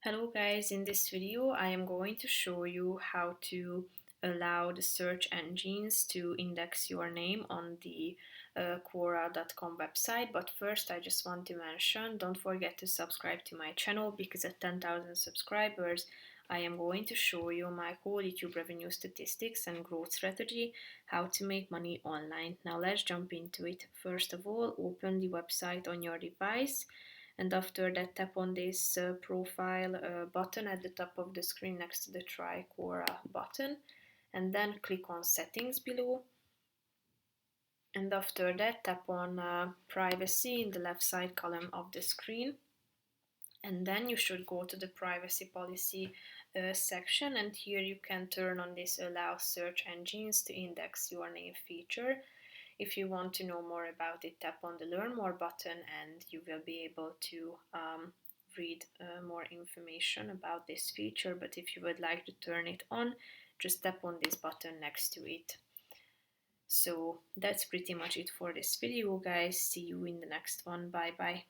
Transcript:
Hello guys, in this video I am going to show you how to allow the search engines to index your name on the quora.com website. But first I just want to mention, don't forget to subscribe to my channel because at 10,000 subscribers I am going to show you my whole YouTube revenue statistics and growth strategy, how to make money online. Now let's jump into it. First of all, open the website on your device, and after that tap on this profile button at the top of the screen next to the try Quora button, and then click on settings below, and after that tap on privacy in the left side column of the screen, and then you should go to the privacy policy section, and here you can turn on this allow search engines to index your name feature. If you want to know more about it, tap on the learn more button and you will be able to read more information about this feature. But if you would like to turn it on, just tap on this button next to it. So that's pretty much it for this video, guys. See you in the next one. Bye bye.